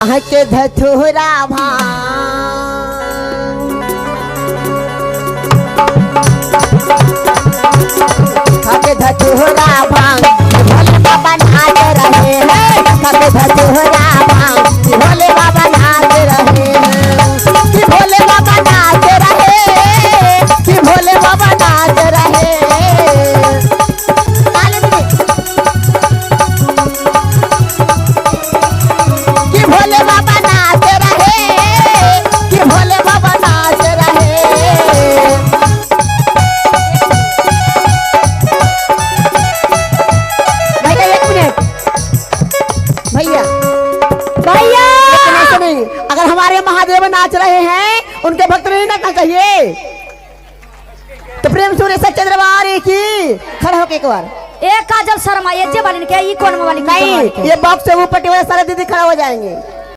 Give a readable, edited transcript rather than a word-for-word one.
के धतूरा भांग खाके धतूरा भांग भोले बाबा नाच रहे हैं। खाके धतूरा भांग भोले बाबा नाच रहे हैं। कि भोले बाबा नाच रहे कि भोले बाबा नाच रहे। कि भोले बाबा नाच रहे कि भोले बाबा नाच रहे। भैया एक मिनट भैया भैया ऐसे नहीं। अगर हमारे महादेव नाच रहे हैं उनके भक्त नहीं नाचना चाहिए। तो प्रेम सूर्य सच्चे दरबार की खड़ा होके एक बार एक काजल शर्मा ये वाली क्या ये कौन वाली नहीं ये बॉक्स से ऊपर सारे दीदी खड़ा हो जाएंगे।